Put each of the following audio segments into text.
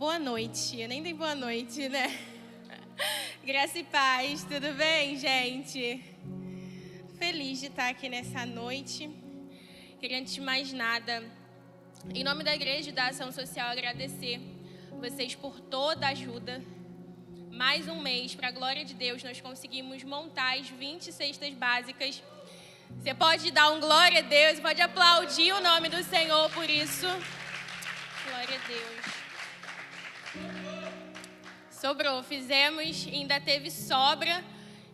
Boa noite. Eu nem dei boa noite, né? Graça e paz, tudo bem, gente? Feliz de estar aqui nessa noite. Queria, antes de mais nada, em nome da Igreja e da Ação Social, agradecer vocês por toda a ajuda. Mais um mês, para a glória de Deus, nós conseguimos montar as 20 cestas básicas. Você pode dar um glória a Deus, pode aplaudir o nome do Senhor por isso. Glória a Deus. Sobrou, fizemos, ainda teve sobra.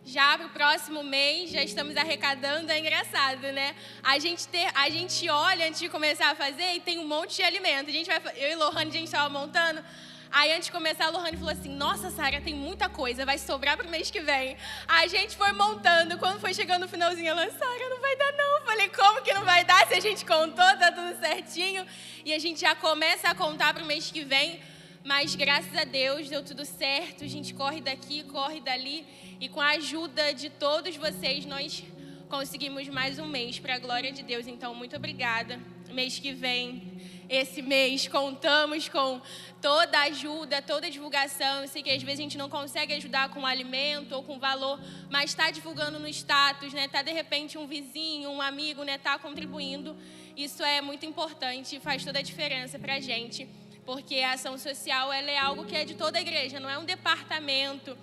Já para o próximo mês, já estamos arrecadando, é engraçado, né? A gente olha antes de começar a fazer e tem um monte de alimento. Eu e Lohane, a gente estava montando. Aí, antes de começar, a Lohane falou assim, nossa, Sara, tem muita coisa, vai sobrar para o mês que vem. A gente foi montando, quando foi chegando no finalzinho, ela, Sara, não vai dar não. Eu falei, como que não vai dar se a gente contou, tá tudo certinho? E a gente já começa a contar para o mês que vem. Mas, graças a Deus, deu tudo certo, a gente corre daqui, corre dali. E com a ajuda de todos vocês, nós conseguimos mais um mês, para a glória de Deus. Então, muito obrigada. Mês que vem, esse mês, contamos com toda a ajuda, toda a divulgação. Eu sei que às vezes a gente não consegue ajudar com alimento ou com valor, mas está divulgando no status, né? Tá de repente um vizinho, um amigo, né? Tá contribuindo. Isso é muito importante e faz toda a diferença para a gente. Porque a ação social, ela é algo que é de toda a igreja, não é um departamento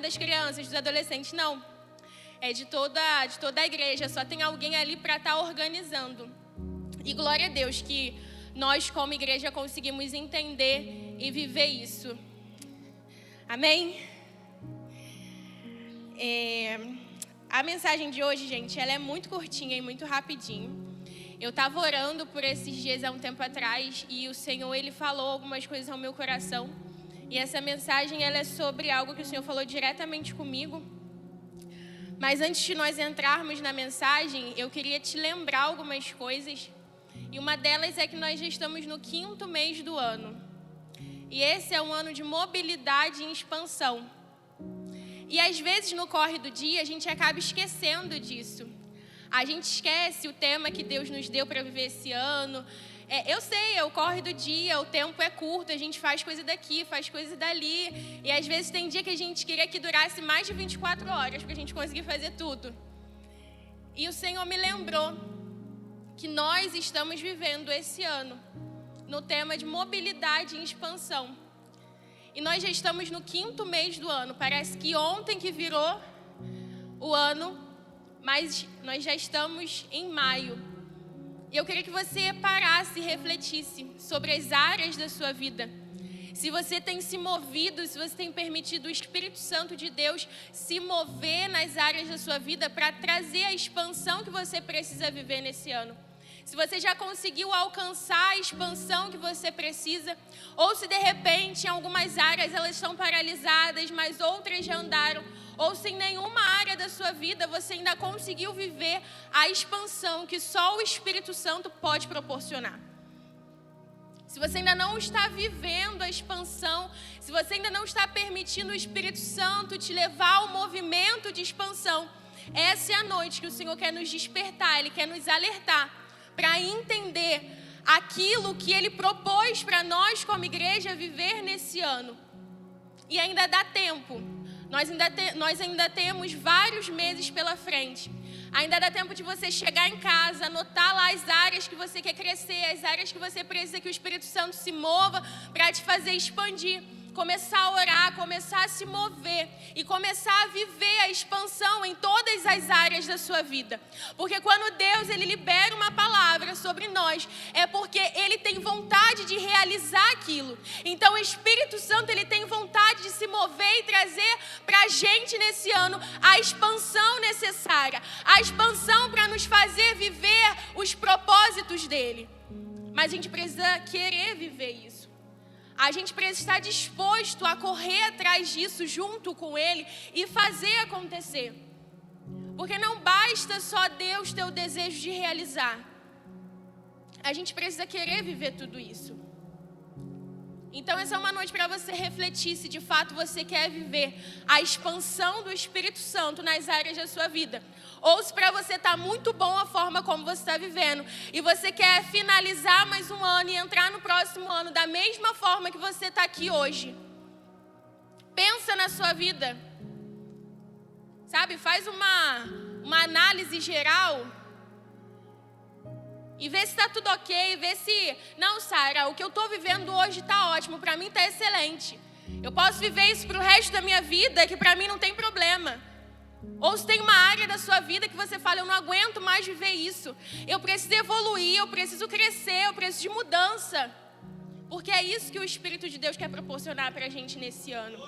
das crianças, dos adolescentes, não. É de toda a igreja, só tem alguém ali para estar organizando. E glória a Deus que nós, como igreja, conseguimos entender e viver isso. Amém? A mensagem de hoje, gente, ela é muito curtinha e muito rapidinho. Eu estava orando por esses dias há um tempo atrás e o Senhor, Ele falou algumas coisas ao meu coração. E essa mensagem, ela é sobre algo que o Senhor falou diretamente comigo. Mas antes de nós entrarmos na mensagem, eu queria te lembrar algumas coisas. E uma delas é que nós já estamos no 5º mês do ano. E esse é um ano de mobilidade e expansão. E às vezes no corre do dia a gente acaba esquecendo disso. A gente esquece o tema que Deus nos deu para viver esse ano. Eu sei, é o corre do dia, o tempo é curto, a gente faz coisa daqui, faz coisa dali. E às vezes tem dia que a gente queria que durasse mais de 24 horas para a gente conseguir fazer tudo. E o Senhor me lembrou que nós estamos vivendo esse ano no tema de mobilidade e expansão. E nós já estamos no 5º mês do ano. Parece que ontem que virou o ano, mas nós já estamos em maio. E eu queria que você parasse e refletisse sobre as áreas da sua vida. Se você tem se movido, se você tem permitido o Espírito Santo de Deus se mover nas áreas da sua vida para trazer a expansão que você precisa viver nesse ano. Se você já conseguiu alcançar a expansão que você precisa, ou se de repente em algumas áreas elas estão paralisadas, mas outras já andaram, ou se em nenhuma área da sua vida você ainda conseguiu viver a expansão que só o Espírito Santo pode proporcionar. Se você ainda não está vivendo a expansão, se você ainda não está permitindo o Espírito Santo te levar ao movimento de expansão, essa é a noite que o Senhor quer nos despertar, Ele quer nos alertar para entender aquilo que Ele propôs para nós como igreja viver nesse ano. E ainda dá tempo. Nós ainda temos vários meses pela frente. Ainda dá tempo de você chegar em casa, anotar lá as áreas que você quer crescer, as áreas que você precisa que o Espírito Santo se mova para te fazer expandir. Começar a orar, começar a se mover e começar a viver a expansão em todas as áreas da sua vida. Porque quando Deus ele libera uma palavra sobre nós, é porque Ele tem vontade de realizar aquilo. Então o Espírito Santo ele tem vontade de se mover e trazer para a gente nesse ano a expansão necessária, a expansão para nos fazer viver os propósitos dEle. Mas a gente precisa querer viver isso. A gente precisa estar disposto a correr atrás disso junto com Ele e fazer acontecer. Porque não basta só Deus ter o desejo de realizar. A gente precisa querer viver tudo isso. Então essa é uma noite para você refletir se de fato você quer viver a expansão do Espírito Santo nas áreas da sua vida. ou se para você está muito bom a forma como você está vivendo, e você quer finalizar mais um ano e entrar no próximo ano da mesma forma que você está aqui hoje. Pensa na sua vida, sabe? Faz uma análise geral e vê se está tudo ok, vê se... Não, Sara, o que eu estou vivendo hoje está ótimo, para mim está excelente. Eu posso viver isso para o resto da minha vida, que para mim não tem problema. Ou se tem uma área da sua vida que você fala, eu não aguento mais viver isso. Eu preciso evoluir, eu preciso crescer, eu preciso de mudança. Porque é isso que o Espírito de Deus quer proporcionar para a gente nesse ano.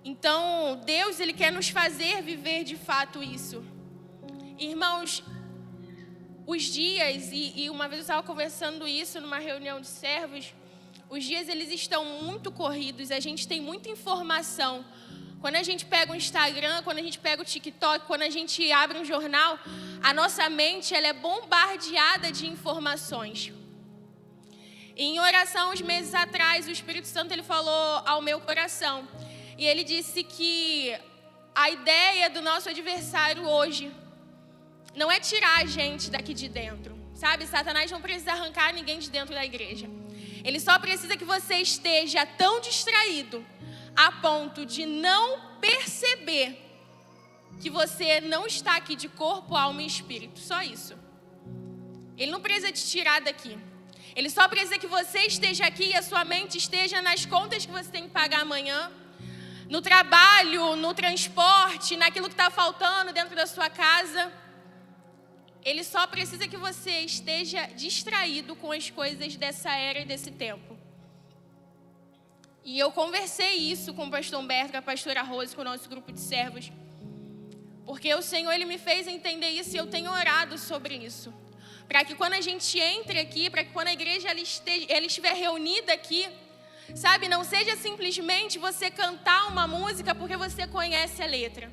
Então, Deus, Ele quer nos fazer viver de fato isso. Irmãos, os dias, e uma vez eu estava conversando isso numa reunião de servos, os dias eles estão muito corridos, a gente tem muita informação. Quando a gente pega o Instagram, quando a gente pega o TikTok, quando a gente abre um jornal, a nossa mente ela é bombardeada de informações. Em oração, uns meses atrás, o Espírito Santo ele falou ao meu coração. E ele disse que a ideia do nosso adversário hoje não é tirar a gente daqui de dentro, sabe? Satanás não precisa arrancar ninguém de dentro da igreja. Ele só precisa que você esteja tão distraído a ponto de não perceber que você não está aqui de corpo, alma e espírito. Só isso. Ele não precisa te tirar daqui. Ele só precisa que você esteja aqui e a sua mente esteja nas contas que você tem que pagar amanhã, no trabalho, no transporte, naquilo que está faltando dentro da sua casa. Ele só precisa que você esteja distraído com as coisas dessa era e desse tempo. E eu conversei isso com o pastor Humberto, com a pastora Rose, com o nosso grupo de servos. Porque o Senhor ele me fez entender isso e eu tenho orado sobre isso. Para que quando a gente entre aqui, para que quando a igreja ela estiver reunida aqui, sabe, não seja simplesmente você cantar uma música porque você conhece a letra.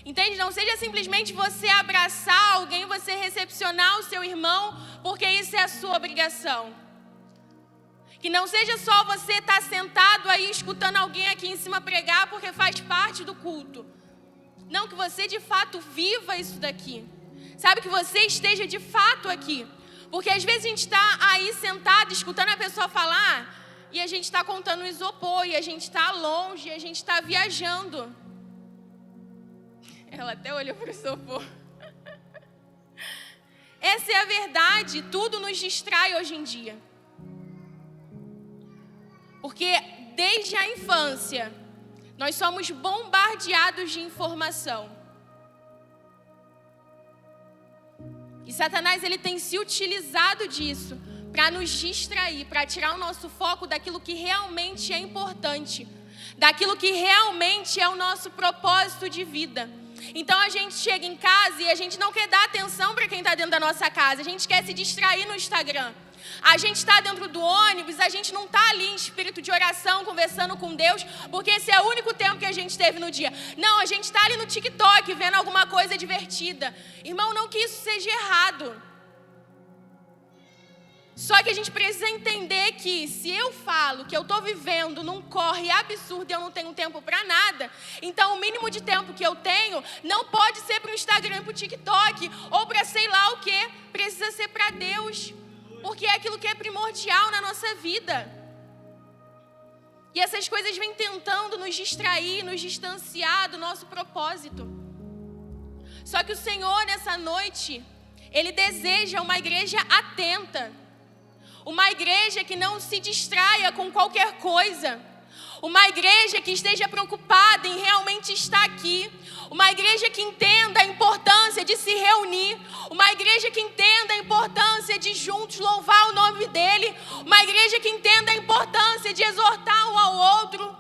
Entende? Não seja simplesmente você abraçar alguém, você recepcionar o seu irmão, porque isso é a sua obrigação. Que não seja só você estar sentado aí escutando alguém aqui em cima pregar porque faz parte do culto. Não, que você de fato viva isso daqui. Sabe, que você esteja de fato aqui. Porque às vezes a gente está aí sentado escutando a pessoa falar e a gente está contando o isopor, e a gente está longe, e a gente está viajando. Ela até olhou para o isopor. Essa é a verdade, tudo nos distrai hoje em dia. Porque desde a infância, nós somos bombardeados de informação. E Satanás ele tem se utilizado disso para nos distrair, para tirar o nosso foco daquilo que realmente é importante, daquilo que realmente é o nosso propósito de vida. Então a gente chega em casa e a gente não quer dar atenção para quem está dentro da nossa casa, a gente quer se distrair no Instagram. A gente está dentro do ônibus, a gente não está ali em espírito de oração, conversando com Deus, porque esse é o único tempo que a gente teve no dia. Não, a gente está ali no TikTok, vendo alguma coisa divertida. Irmão, não que isso seja errado. Só que a gente precisa entender que se eu falo que eu estou vivendo num corre absurdo e eu não tenho tempo para nada, então o mínimo de tempo que eu tenho não pode ser para o Instagram, para o TikTok ou para sei lá o que, precisa ser para Deus. Porque é aquilo que é primordial na nossa vida. E essas coisas vêm tentando nos distrair, nos distanciar do nosso propósito. Só que o Senhor, nessa noite, Ele deseja uma igreja atenta. Uma igreja que não se distraia com qualquer coisa. Uma igreja que esteja preocupada em realmente estar aqui. Uma igreja que entenda a importância de se reunir. Uma igreja que entenda a importância de juntos louvar o nome dEle. Uma igreja que entenda a importância de exortar um ao outro.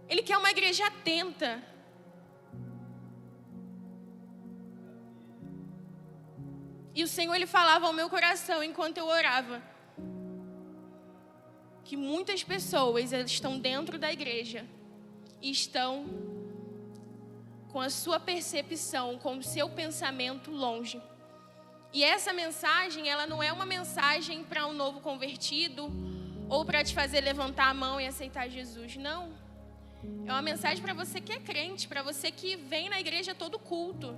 Ele quer uma igreja atenta. E o Senhor, Ele falava ao meu coração enquanto eu orava. Que muitas pessoas elas estão dentro da igreja e estão com a sua percepção, com o seu pensamento longe. E essa mensagem, ela não é uma mensagem para um novo convertido ou para te fazer levantar a mão e aceitar Jesus, não. É uma mensagem para você que é crente, para você que vem na igreja todo culto.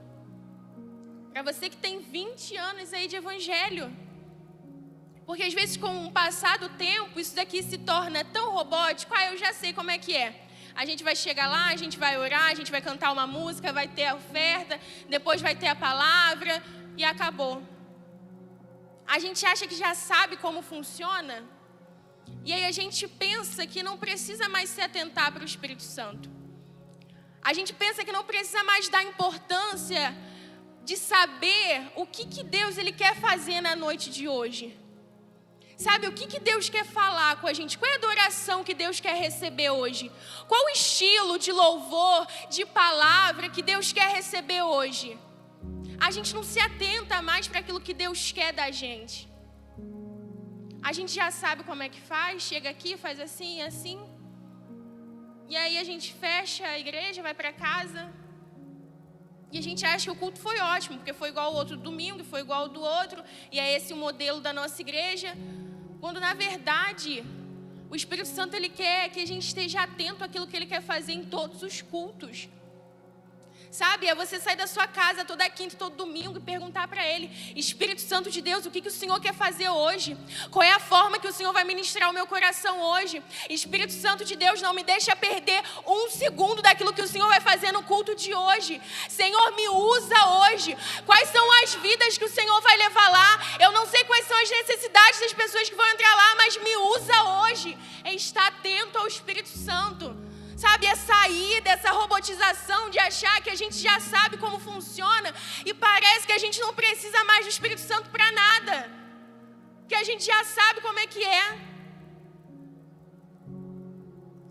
Para você que tem 20 anos aí de evangelho. Porque às vezes com o passar do tempo, isso daqui se torna tão robótico. Eu já sei como é que é. A gente vai chegar lá, a gente vai orar, a gente vai cantar uma música, vai ter a oferta, depois vai ter a palavra e acabou. A gente acha que já sabe como funciona. E aí a gente pensa que não precisa mais se atentar para o Espírito Santo. A gente pensa que não precisa mais dar importância de saber o que Deus ele quer fazer na noite de hoje. Sabe, o que Deus quer falar com a gente? Qual é a adoração que Deus quer receber hoje? Qual o estilo de louvor, de palavra que Deus quer receber hoje? A gente não se atenta mais para aquilo que Deus quer da gente. A gente já sabe como é que faz, chega aqui, faz assim, assim. E aí a gente fecha a igreja, vai para casa. E a gente acha que o culto foi ótimo, porque foi igual ao outro domingo, foi igual ao do outro. E é esse o modelo da nossa igreja. Quando, na verdade, o Espírito Santo ele quer que a gente esteja atento àquilo que ele quer fazer em todos os cultos. Sabe, é você sair da sua casa toda quinta e todo domingo e perguntar para ele: Espírito Santo de Deus, o que o Senhor quer fazer hoje? Qual é a forma que o Senhor vai ministrar o meu coração hoje? Espírito Santo de Deus, não me deixa perder um segundo daquilo que o Senhor vai fazer no culto de hoje. Senhor, me usa hoje. Quais são as vidas que o Senhor vai levar lá? Eu não sei quais são as necessidades das pessoas que vão entrar lá, mas me usa hoje. É estar atento ao Espírito Santo. Sabe, é sair dessa robotização de achar que a gente já sabe como funciona e parece que a gente não precisa mais do Espírito Santo para nada. Que a gente já sabe como é que é.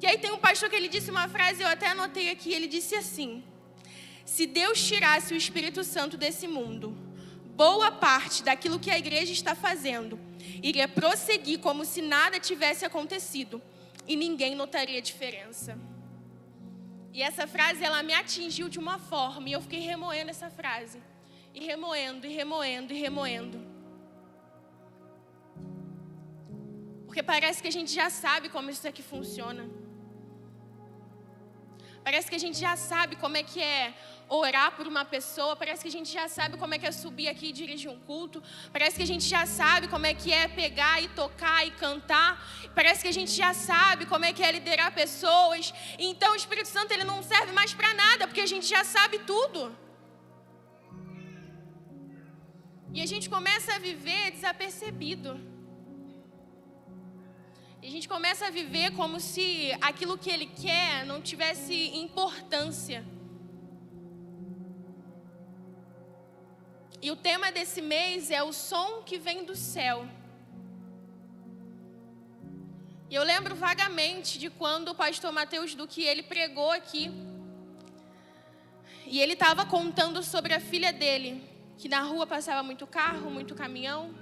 E aí tem um pastor que ele disse uma frase, eu até anotei aqui, ele disse assim: se Deus tirasse o Espírito Santo desse mundo, boa parte daquilo que a igreja está fazendo iria prosseguir como se nada tivesse acontecido e ninguém notaria a diferença. E essa frase, ela me atingiu de uma forma, e eu fiquei remoendo essa frase. E remoendo, e remoendo, e remoendo. Porque parece que a gente já sabe como isso aqui funciona. Parece que a gente já sabe como é que é orar por uma pessoa. Parece que a gente já sabe como é que é subir aqui e dirigir um culto. Parece que a gente já sabe como é que é pegar e tocar e cantar. Parece que a gente já sabe como é que é liderar pessoas. Então o Espírito Santo ele não serve mais para nada, porque a gente já sabe tudo. E a gente começa a viver desapercebido. E a gente começa a viver como se aquilo que ele quer não tivesse importância. E o tema desse mês é o som que vem do céu. E eu lembro vagamente de quando o pastor Mateus Duque, ele pregou aqui. E ele estava contando sobre a filha dele, que na rua passava muito carro, muito caminhão.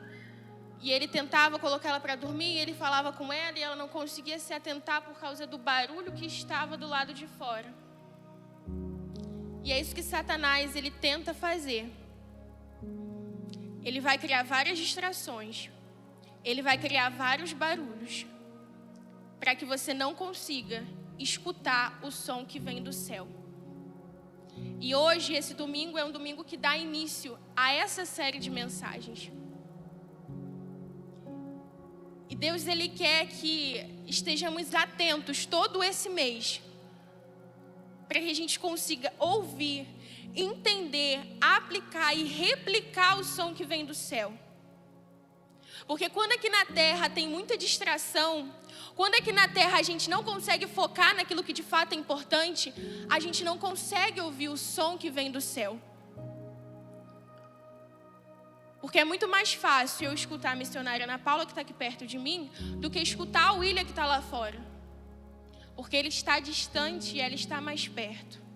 E ele tentava colocar ela para dormir, e ele falava com ela, e ela não conseguia se atentar por causa do barulho que estava do lado de fora. E é isso que Satanás, ele tenta fazer. Ele vai criar várias distrações. Ele vai criar vários barulhos, para que você não consiga escutar o som que vem do céu. E hoje, esse domingo, é um domingo que dá início a essa série de mensagens. E Deus, ele quer que estejamos atentos todo esse mês, para que a gente consiga ouvir, entender, aplicar e replicar o som que vem do céu. Porque quando aqui na terra tem muita distração, quando aqui na terra a gente não consegue focar naquilo que de fato é importante, a gente não consegue ouvir o som que vem do céu. Porque é muito mais fácil eu escutar a missionária Ana Paula, que está aqui perto de mim, do que escutar o William, que está lá fora. Porque ele está distante e ela está mais perto.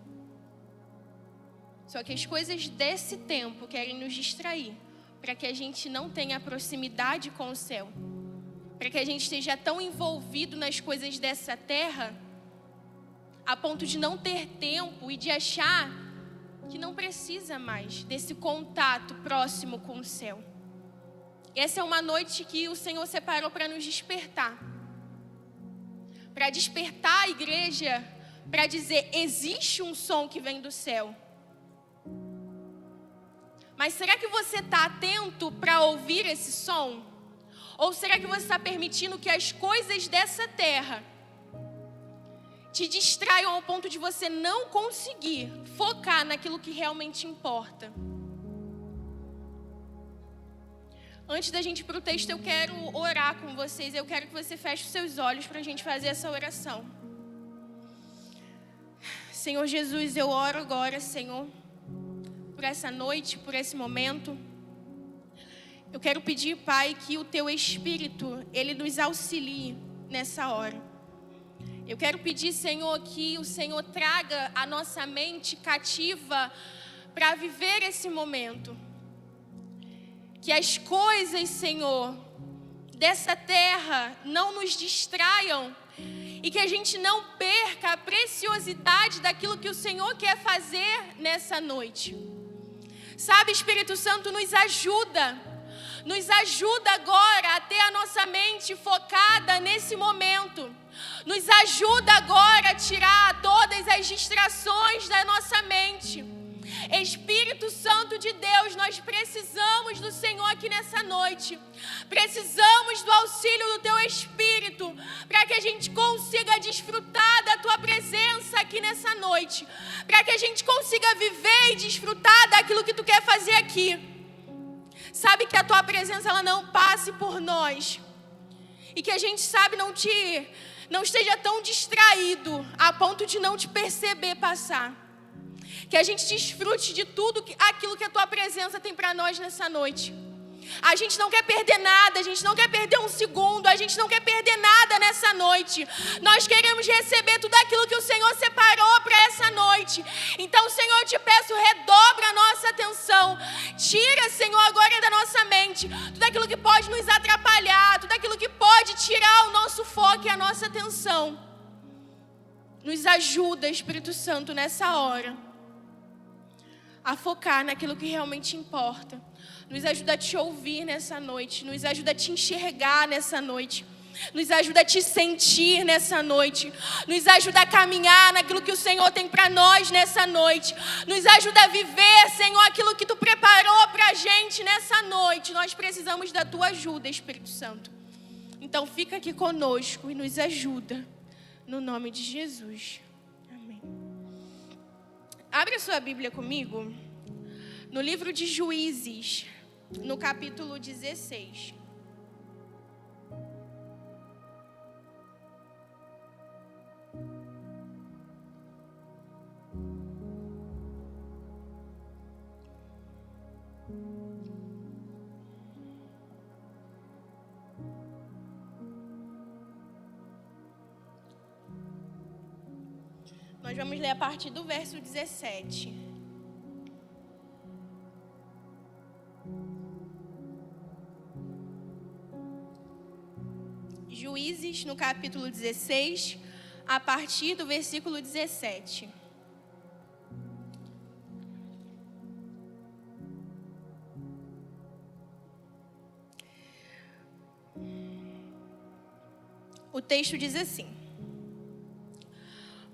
Só que as coisas desse tempo querem nos distrair, para que a gente não tenha proximidade com o céu. Para que a gente esteja tão envolvido nas coisas dessa terra, a ponto de não ter tempo e de achar que não precisa mais desse contato próximo com o céu. Essa é uma noite que o Senhor separou para nos despertar. Para despertar a igreja para dizer: existe um som que vem do céu. Mas será que você está atento para ouvir esse som? Ou será que você está permitindo que as coisas dessa terra te distraiam ao ponto de você não conseguir focar naquilo que realmente importa? Antes da gente ir para o texto, eu quero orar com vocês. Eu quero que você feche os seus olhos para a gente fazer essa oração. Senhor Jesus, eu oro agora, Senhor, por essa noite, por esse momento. Eu quero pedir, Pai, que o Teu Espírito, Ele nos auxilie nessa hora. Eu quero pedir, Senhor, que o Senhor traga a nossa mente cativa para viver esse momento. Que as coisas, Senhor, dessa terra não nos distraiam e que a gente não perca a preciosidade daquilo que o Senhor quer fazer nessa noite. Sabe, Espírito Santo, nos ajuda agora a ter a nossa mente focada nesse momento. Nos ajuda agora a tirar todas as distrações da nossa mente. Espírito Santo de Deus, nós precisamos do Senhor aqui nessa noite. Precisamos do auxílio do Teu Espírito para que a gente consiga desfrutar da Tua presença aqui nessa noite. Para que a gente consiga viver e desfrutar daquilo que Tu quer fazer aqui. Sabe, que a Tua presença ela não passe por nós. E que a gente, sabe, não esteja tão distraído a ponto de não te perceber passar. Que a gente desfrute de tudo aquilo que a Tua presença tem para nós nessa noite. A gente não quer perder nada, a gente não quer perder um segundo, a gente não quer perder nada nessa noite. Nós queremos receber tudo aquilo que o Senhor separou para essa noite. Então, Senhor, eu te peço, redobra a nossa atenção. Tira, Senhor, agora da nossa mente tudo aquilo que pode nos atrapalhar, tudo aquilo que pode tirar o nosso foco e a nossa atenção. Nos ajuda, Espírito Santo, nessa hora a focar naquilo que realmente importa. Nos ajuda a te ouvir nessa noite. Nos ajuda a te enxergar nessa noite. Nos ajuda a te sentir nessa noite. Nos ajuda a caminhar naquilo que o Senhor tem para nós nessa noite. Nos ajuda a viver, Senhor, aquilo que Tu preparou para a gente nessa noite. Nós precisamos da Tua ajuda, Espírito Santo. Então fica aqui conosco e nos ajuda. No nome de Jesus. Amém. Abre a sua Bíblia comigo no livro de Juízes, no capítulo 16. Nós vamos ler a partir do verso 17. Juízes, no capítulo 16, a partir do versículo 17. O texto diz assim: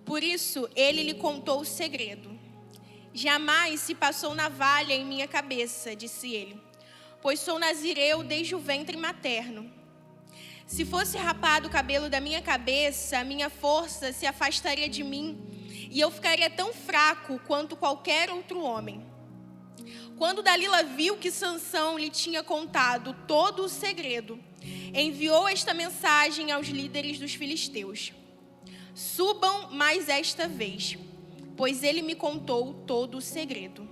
por isso ele lhe contou o segredo. Jamais se passou navalha em minha cabeça, disse ele, pois sou nazireu desde o ventre materno. Se fosse rapado o cabelo da minha cabeça, a minha força se afastaria de mim, e eu ficaria tão fraco quanto qualquer outro homem. Quando Dalila viu que Sansão lhe tinha contado todo o segredo, enviou esta mensagem aos líderes dos filisteus: subam mais esta vez, pois ele me contou todo o segredo.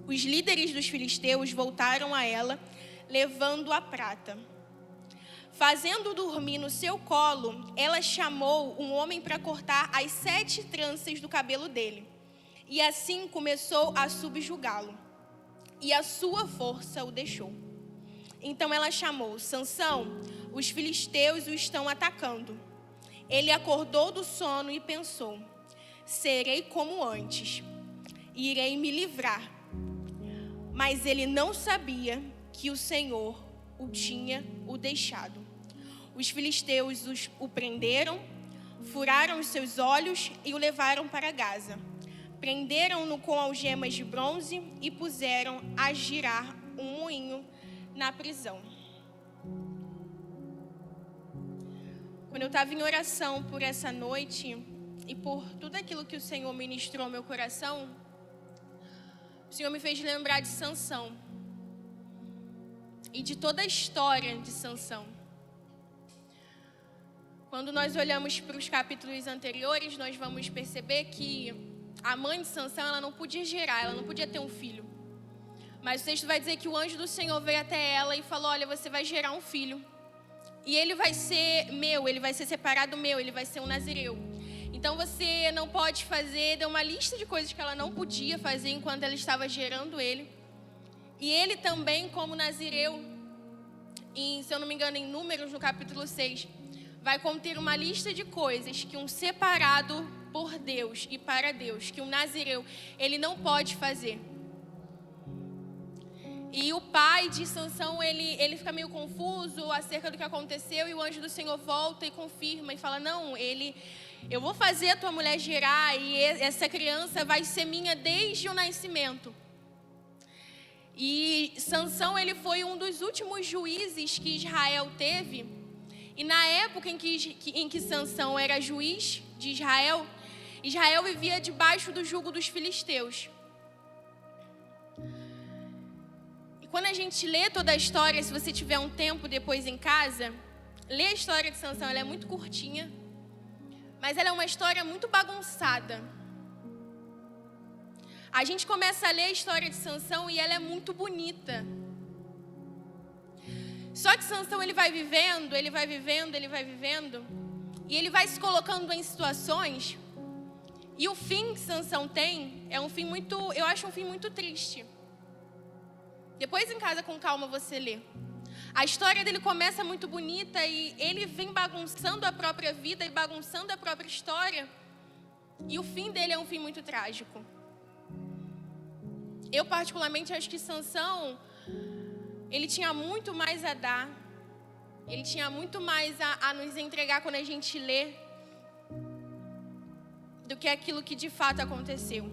Os líderes dos filisteus voltaram a ela, levando a prata. Fazendo dormir no seu colo, ela chamou um homem para cortar as 7 tranças do cabelo dele. E assim começou a subjugá-lo. E a sua força o deixou. Então ela chamou: Sansão, os filisteus o estão atacando. Ele acordou do sono e pensou: serei como antes, irei me livrar. Mas ele não sabia que o Senhor o tinha deixado. Os filisteus o prenderam, Furaram os seus olhos e o levaram para Gaza. Prenderam-no com algemas de bronze e puseram a girar um moinho na prisão. Quando eu estava em oração por essa noite e por tudo aquilo que o Senhor ministrou ao meu coração, o Senhor me fez lembrar de Sansão e de toda a história de Sansão. Quando nós olhamos para os capítulos anteriores, nós vamos perceber que a mãe de Sansão, ela não podia gerar, ela não podia ter um filho. Mas o texto vai dizer que o anjo do Senhor veio até ela e falou: olha, você vai gerar um filho. E ele vai ser meu, ele vai ser separado meu, ele vai ser um nazireu. Então você não pode fazer, deu uma lista de coisas que ela não podia fazer enquanto ela estava gerando ele. E ele também, como nazireu, se eu não me engano, em Números, no capítulo 6, vai conter uma lista de coisas que um separado por Deus e para Deus, que um nazireu, ele não pode fazer. E o pai de Sansão, ele fica meio confuso acerca do que aconteceu, e o anjo do Senhor volta e confirma e fala: não, eu vou fazer a tua mulher gerar, e essa criança vai ser minha desde o nascimento. E Sansão, ele foi um dos últimos juízes que Israel teve. E na época em que Sansão era juiz de Israel, Israel vivia debaixo do jugo dos filisteus. E quando a gente lê toda a história, se você tiver um tempo depois em casa, lê a história de Sansão, ela é muito curtinha, mas ela é uma história muito bagunçada. A gente começa a ler a história de Sansão e ela é muito bonita. Só que Sansão, ele vai vivendo, e ele vai se colocando em situações, e o fim que Sansão tem é um fim muito, eu acho um fim muito triste. Depois em casa com calma você lê. A história dele começa muito bonita e ele vem bagunçando a própria vida e bagunçando a própria história, e o fim dele é um fim muito trágico. Eu particularmente acho que Sansão, ele tinha muito mais a dar, ele tinha muito mais a nos entregar quando a gente lê, do que aquilo que de fato aconteceu.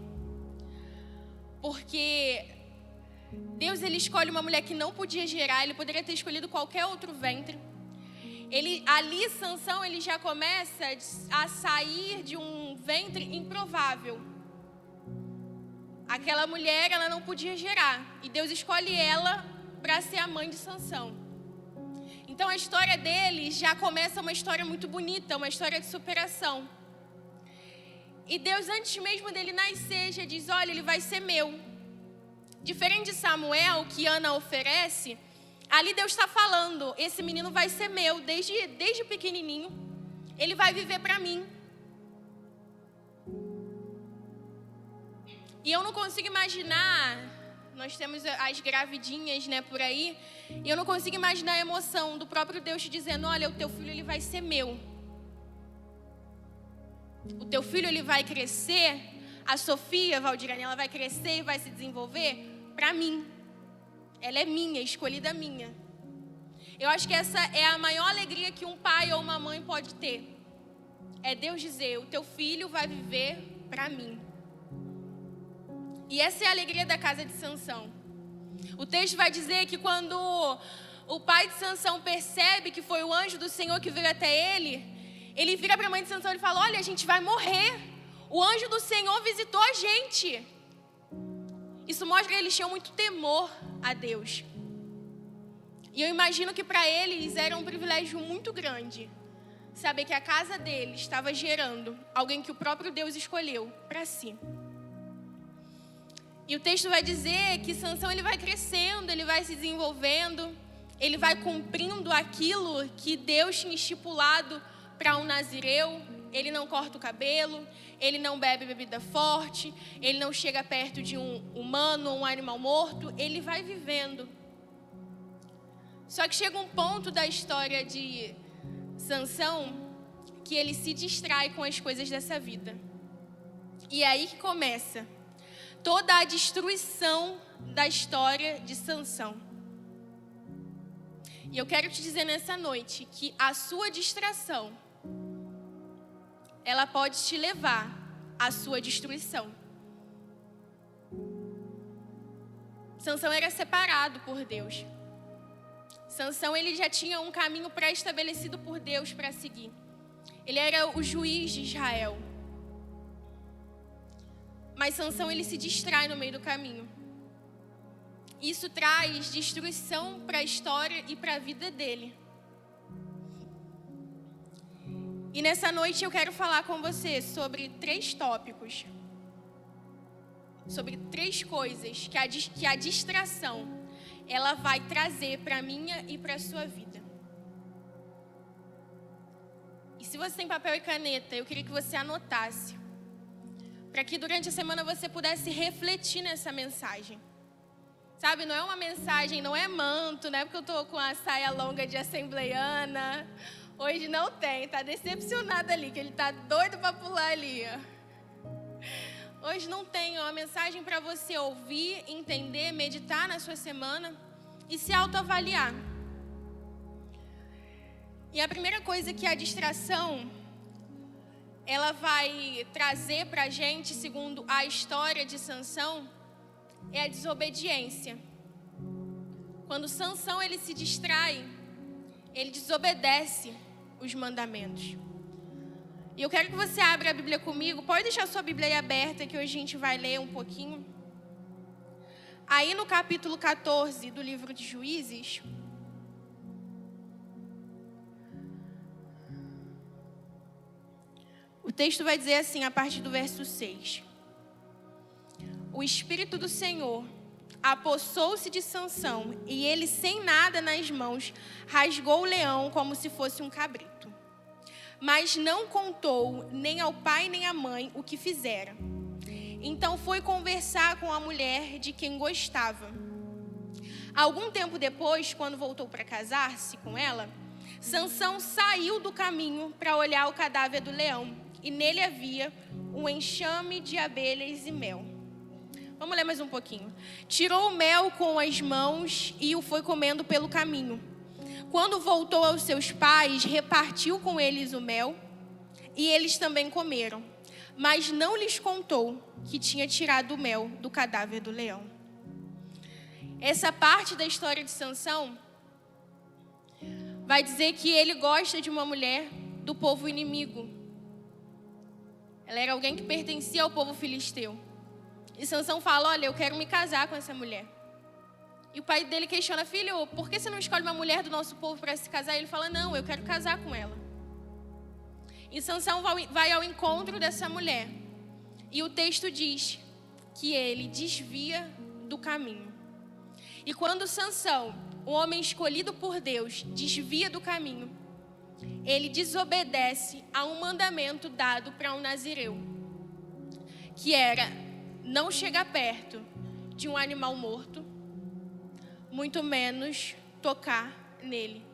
Porque Deus, ele escolhe uma mulher que não podia gerar, ele poderia ter escolhido qualquer outro ventre. Ali Sansão, ele já começa a sair de um ventre improvável. Aquela mulher, ela não podia gerar, e Deus escolhe ela para ser a mãe de Sansão. Então a história dele já começa uma história muito bonita, uma história de superação. E Deus, antes mesmo dele nascer, já diz: olha, ele vai ser meu. Diferente de Samuel, que Ana oferece, ali Deus está falando: esse menino vai ser meu, desde pequenininho, ele vai viver para mim. E eu não consigo imaginar, nós temos as gravidinhas, né, por aí, e eu não consigo imaginar a emoção do próprio Deus te dizendo: olha, o teu filho, ele vai ser meu. O teu filho, ele vai crescer, a Sofia, Valdirane, ela vai crescer e vai se desenvolver para mim. Ela é minha, escolhida minha. Eu acho que essa é a maior alegria que um pai ou uma mãe pode ter. É Deus dizer: o teu filho vai viver para mim. E essa é a alegria da casa de Sansão. O texto vai dizer que quando o pai de Sansão percebe que foi o anjo do Senhor que veio até ele, ele vira para a mãe de Sansão e fala: olha, a gente vai morrer. O anjo do Senhor visitou a gente. Isso mostra que eles tinham muito temor a Deus. E eu imagino que para eles era um privilégio muito grande saber que a casa deles estava gerando alguém que o próprio Deus escolheu para si. E o texto vai dizer que Sansão, ele vai crescendo, ele vai se desenvolvendo, ele vai cumprindo aquilo que Deus tinha estipulado para um nazireu. Ele não corta o cabelo, ele não bebe bebida forte, ele não chega perto de um humano ou um animal morto, ele vai vivendo. Só que chega um ponto da história de Sansão que ele se distrai com as coisas dessa vida. E é aí que começa toda a destruição da história de Sansão. E eu quero te dizer nessa noite que a sua distração ela pode te levar à sua destruição. Sansão era separado por Deus. Sansão, ele já tinha um caminho pré-estabelecido por Deus para seguir. Ele era o juiz de Israel. Mas Sansão, ele se distrai no meio do caminho. Isso traz destruição para a história e para a vida dele. E nessa noite eu quero falar com você sobre 3 tópicos. Sobre 3 coisas que a distração ela vai trazer para a minha e para a sua vida. E se você tem papel e caneta, eu queria que você anotasse, para que durante a semana você pudesse refletir nessa mensagem. Sabe, não é uma mensagem, não é manto, não é porque eu estou com a saia longa de assembleiana. Hoje não tem, tá decepcionado ali, que ele tá doido para pular ali, ó. Hoje não tem uma mensagem para você ouvir, entender, meditar na sua semana e se autoavaliar. E a primeira coisa que a distração ela vai trazer para a gente, segundo a história de Sansão, é a desobediência. Quando Sansão ele se distrai, ele desobedece os mandamentos. E eu quero que você abra a Bíblia comigo. Pode deixar sua Bíblia aí aberta, que hoje a gente vai ler um pouquinho. Aí no capítulo 14 do livro de Juízes, o texto vai dizer assim, a partir do verso 6. O Espírito do Senhor apossou-se de Sansão, e ele, sem nada nas mãos, rasgou o leão como se fosse um cabrito. Mas não contou nem ao pai nem à mãe o que fizera. Então foi conversar com a mulher de quem gostava. Algum tempo depois, quando voltou para casar-se com ela, Sansão saiu do caminho para olhar o cadáver do leão, e nele havia um enxame de abelhas e mel. Vamos ler mais um pouquinho. Tirou o mel com as mãos e o foi comendo pelo caminho. Quando voltou aos seus pais, repartiu com eles o mel, e eles também comeram. Mas não lhes contou que tinha tirado o mel do cadáver do leão. Essa parte da história de Sansão vai dizer que ele gosta de uma mulher do povo inimigo. Ela era alguém que pertencia ao povo filisteu. E Sansão fala, olha, eu quero me casar com essa mulher. E o pai dele questiona, filho, por que você não escolhe uma mulher do nosso povo para se casar? E ele fala, não, eu quero casar com ela. E Sansão vai ao encontro dessa mulher. E o texto diz que ele desvia do caminho. E quando Sansão, o homem escolhido por Deus, desvia do caminho, ele desobedece a um mandamento dado para um nazireu, que era não chegar perto de um animal morto, muito menos tocar nele.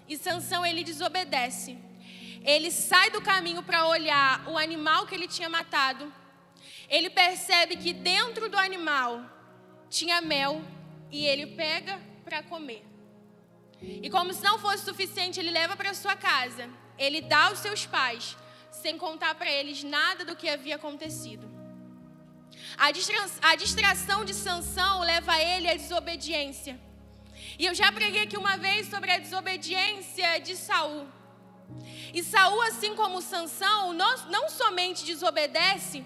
E Sansão, ele desobedece. Ele sai do caminho para olhar o animal que ele tinha matado. Ele percebe que dentro do animal tinha mel e ele pega para comer. E como se não fosse suficiente, ele leva para sua casa. Ele dá aos seus pais, sem contar para eles nada do que havia acontecido. A distração de Sansão leva ele à desobediência. E eu já preguei aqui uma vez sobre a desobediência de Saul. E Saul, assim como Sansão, não somente desobedece,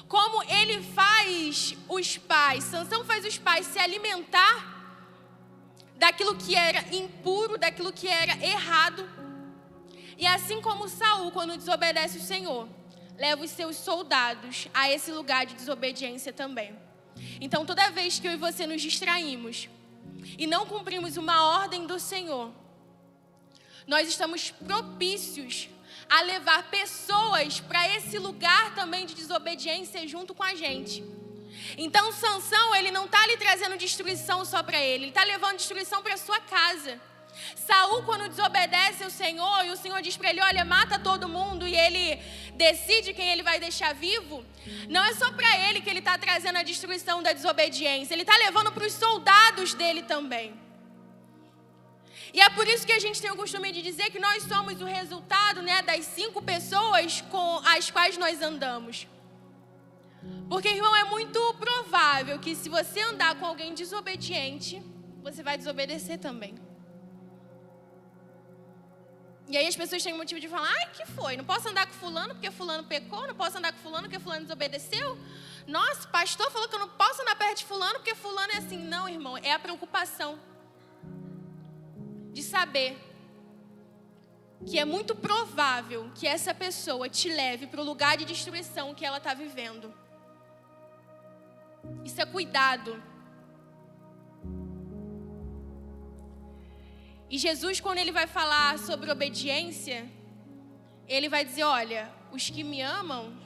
como ele faz os pais. Sansão faz os pais se alimentar daquilo que era impuro, daquilo que era errado. E assim como Saul, quando desobedece o Senhor, leva os seus soldados a esse lugar de desobediência também. Então, toda vez que eu e você nos distraímos e não cumprimos uma ordem do Senhor, nós estamos propícios a levar pessoas para esse lugar também de desobediência junto com a gente. Então, Sansão, ele não está ali trazendo destruição só para ele está levando destruição para sua casa. Saul, quando desobedece ao Senhor, e o Senhor diz para ele, olha, mata todo mundo, e ele decide quem ele vai deixar vivo, não é só para ele que ele está trazendo a destruição da desobediência, ele está levando para os soldados dele também. E é por isso que a gente tem o costume de dizer que nós somos o resultado, né, das 5 pessoas com as quais nós andamos. Porque, irmão, é muito provável que se você andar com alguém desobediente, você vai desobedecer também. E aí as pessoas têm motivo de falar, que foi? Não posso andar com fulano porque fulano pecou? Não posso andar com fulano porque fulano desobedeceu? Nossa, o pastor falou que eu não posso andar perto de fulano porque fulano é assim. Não, irmão, é a preocupação de saber que é muito provável que essa pessoa te leve para o lugar de destruição que ela está vivendo. Isso é cuidado. E Jesus, quando ele vai falar sobre obediência, ele vai dizer, olha, os que me amam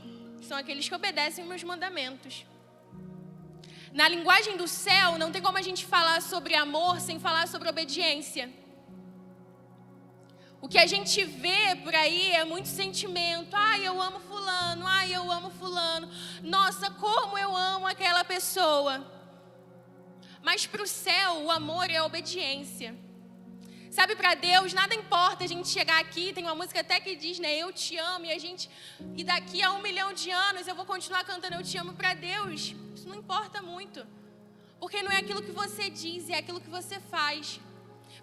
são aqueles que obedecem meus mandamentos. Na linguagem do céu, não tem como a gente falar sobre amor sem falar sobre obediência. O que a gente vê por aí é muito sentimento. Eu amo fulano, eu amo fulano. Nossa, como eu amo aquela pessoa. Mas para o céu, o amor é a obediência. Sabe, para Deus, nada importa a gente chegar aqui, tem uma música até que diz, né, eu te amo, e daqui a 1 milhão de anos eu vou continuar cantando eu te amo. Para Deus, isso não importa muito, porque não é aquilo que você diz, é aquilo que você faz.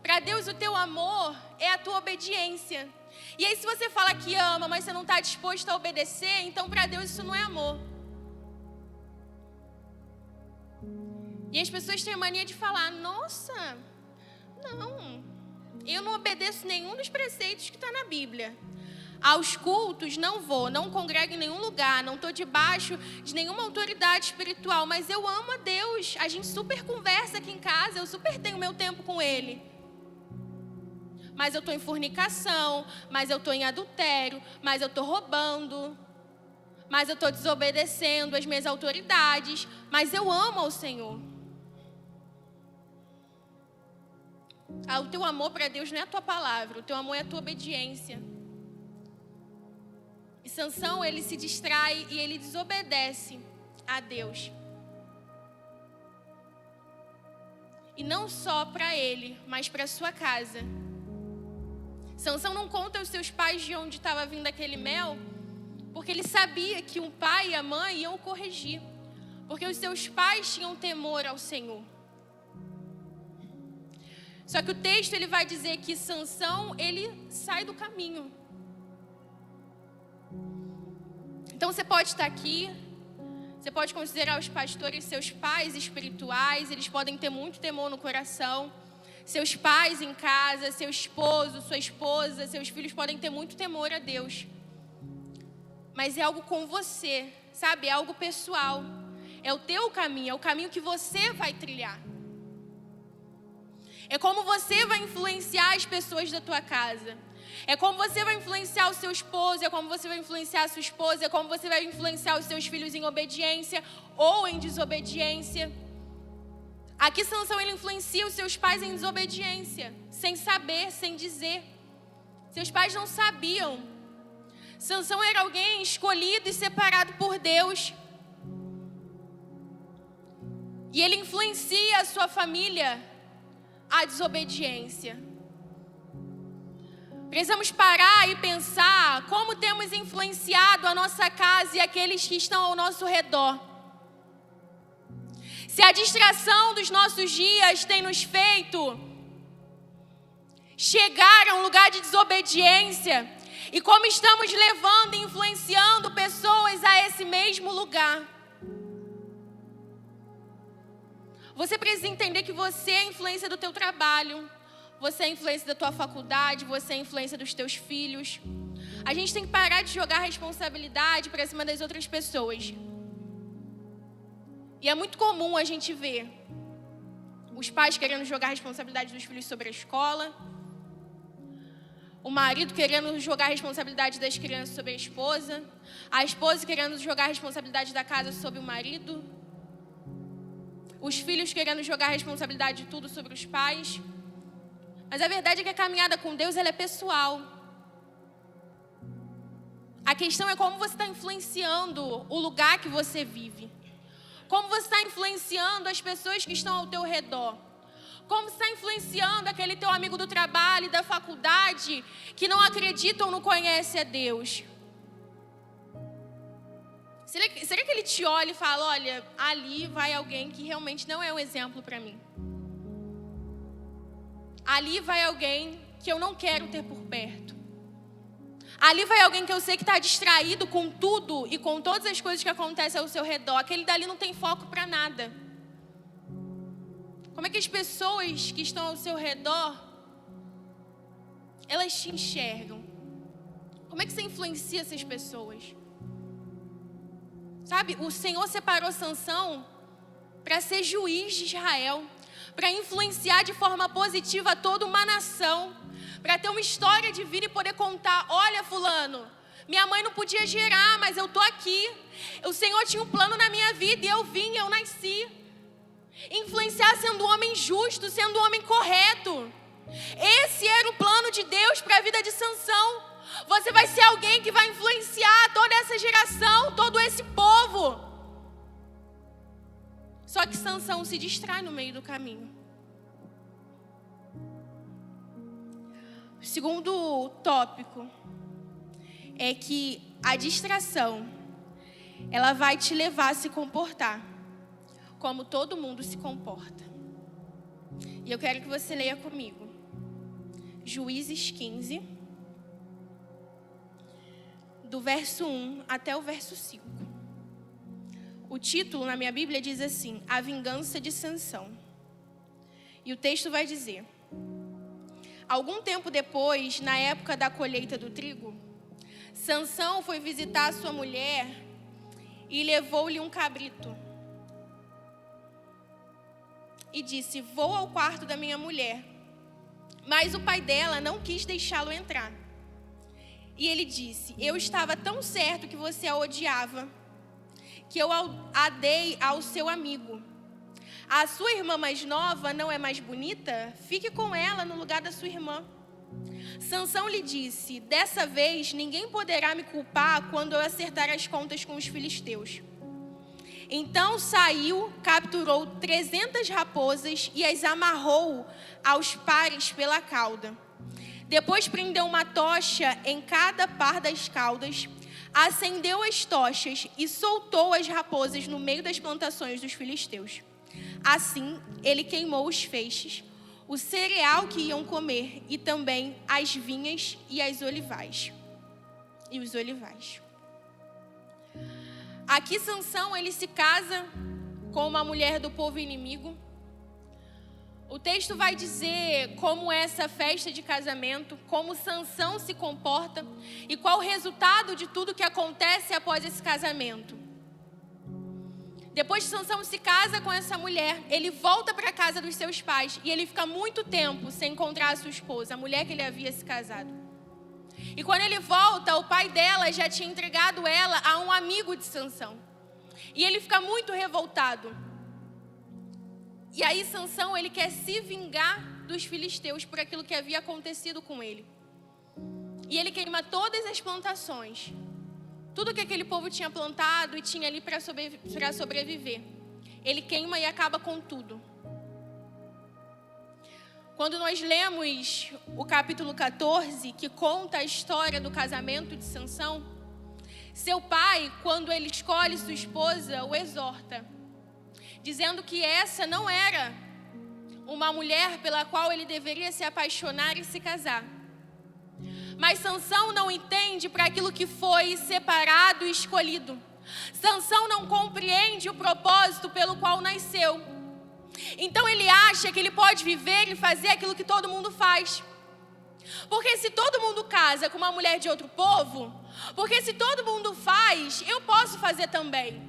Para Deus, o teu amor é a tua obediência. E aí, se você fala que ama, mas você não está disposto a obedecer, então para Deus isso não é amor. E as pessoas têm a mania de falar, nossa, não, eu não obedeço nenhum dos preceitos que está na Bíblia. Aos cultos não vou, não congrego em nenhum lugar, não estou debaixo de nenhuma autoridade espiritual, mas eu amo a Deus. A gente super conversa aqui em casa, eu super tenho meu tempo com Ele. Mas eu estou em fornicação, mas eu estou em adultério, mas eu estou roubando, mas eu estou desobedecendo as minhas autoridades, mas eu amo ao Senhor. O teu amor para Deus não é a tua palavra, o teu amor é a tua obediência. E Sansão, ele se distrai e ele desobedece a Deus. E não só para ele, mas para sua casa. Sansão não conta aos seus pais de onde estava vindo aquele mel, porque ele sabia que o pai e a mãe iam corrigir, porque os seus pais tinham temor ao Senhor. Só que o texto ele vai dizer que Sansão, ele sai do caminho. Então você pode estar aqui, você pode considerar os pastores seus pais espirituais, eles podem ter muito temor no coração. Seus pais em casa, seu esposo, sua esposa, seus filhos podem ter muito temor a Deus. Mas é algo com você, sabe? É algo pessoal. É o teu caminho, é o caminho que você vai trilhar. É como você vai influenciar as pessoas da tua casa. É como você vai influenciar o seu esposo, é como você vai influenciar a sua esposa, é como você vai influenciar os seus filhos em obediência ou em desobediência. Aqui Sansão, ele influencia os seus pais em desobediência, sem saber, sem dizer. Seus pais não sabiam. Sansão era alguém escolhido e separado por Deus. E ele influencia a sua família à desobediência. Precisamos parar e pensar como temos influenciado a nossa casa e aqueles que estão ao nosso redor. Se a distração dos nossos dias tem nos feito chegar a um lugar de desobediência, e como estamos levando e influenciando pessoas a esse mesmo lugar. Você precisa entender que você é a influência do teu trabalho, você é a influência da tua faculdade, você é a influência dos teus filhos. A gente tem que parar de jogar responsabilidade para cima das outras pessoas. E é muito comum a gente ver os pais querendo jogar a responsabilidade dos filhos sobre a escola, o marido querendo jogar a responsabilidade das crianças sobre a esposa querendo jogar a responsabilidade da casa sobre o marido, os filhos querendo jogar a responsabilidade de tudo sobre os pais. Mas a verdade é que a caminhada com Deus, ela é pessoal. A questão é como você está influenciando o lugar que você vive. Como você está influenciando as pessoas que estão ao teu redor. Como está influenciando aquele teu amigo do trabalho, da faculdade, que não acredita ou não conhece a Deus? Será que ele te olha e fala, olha, ali vai alguém que realmente não é um exemplo para mim. Ali vai alguém que eu não quero ter por perto. Ali vai alguém que eu sei que está distraído com tudo e com todas as coisas que acontecem ao seu redor. Aquele dali não tem foco para nada. Como é que as pessoas que estão ao seu redor, elas te enxergam? Como é que você influencia essas pessoas? Sabe, o Senhor separou Sansão para ser juiz de Israel, para influenciar de forma positiva toda uma nação, para ter uma história de vida e poder contar, olha fulano, minha mãe não podia gerar, mas eu tô aqui. O Senhor tinha um plano na minha vida e eu vim, eu nasci. Influenciar sendo um homem justo, sendo um homem correto. Esse era o plano de Deus para a vida de Sansão. Você vai ser alguém que vai influenciar toda essa geração, todo esse povo. Só que Sansão se distrai no meio do caminho. O segundo tópico é que a distração, ela vai te levar a se comportar como todo mundo se comporta. E eu quero que você leia comigo. Juízes 15, do verso 1 até o verso 5. O título na minha Bíblia diz assim, A Vingança de Sansão. E o texto vai dizer, algum tempo depois, na época da colheita do trigo, Sansão foi visitar a sua mulher e levou-lhe um cabrito. E disse, vou ao quarto da minha mulher. Mas o pai dela não quis deixá-lo entrar. E ele disse, eu estava tão certo que você a odiava, que eu a dei ao seu amigo. A sua irmã mais nova não é mais bonita? Fique com ela no lugar da sua irmã. Sansão lhe disse, dessa vez ninguém poderá me culpar quando eu acertar as contas com os filisteus. Então saiu, capturou 300 raposas e as amarrou aos pares pela cauda. Depois prendeu uma tocha em cada par das caudas, acendeu as tochas e soltou as raposas no meio das plantações dos filisteus. Assim, ele queimou os feixes, o cereal que iam comer e também as vinhas e os olivais. Aqui Sansão, ele se casa com uma mulher do povo inimigo. O texto vai dizer como é essa festa de casamento, como Sansão se comporta e qual o resultado de tudo que acontece após esse casamento. Depois que Sansão se casa com essa mulher, ele volta para a casa dos seus pais e ele fica muito tempo sem encontrar a sua esposa, a mulher que ele havia se casado. E quando ele volta, o pai dela já tinha entregado ela a um amigo de Sansão. E ele fica muito revoltado. E aí Sansão, ele quer se vingar dos filisteus por aquilo que havia acontecido com ele. E ele queima todas as plantações. Tudo que aquele povo tinha plantado e tinha ali para sobreviver. Ele queima e acaba com tudo. Quando nós lemos o capítulo 14, que conta a história do casamento de Sansão, seu pai, quando ele escolhe sua esposa, o exorta, dizendo que essa não era uma mulher pela qual ele deveria se apaixonar e se casar. Mas Sansão não entende para aquilo que foi separado e escolhido. Sansão não compreende o propósito pelo qual nasceu. Então ele acha que ele pode viver e fazer aquilo que todo mundo faz. Porque se todo mundo casa com uma mulher de outro povo, porque se todo mundo faz, eu posso fazer também.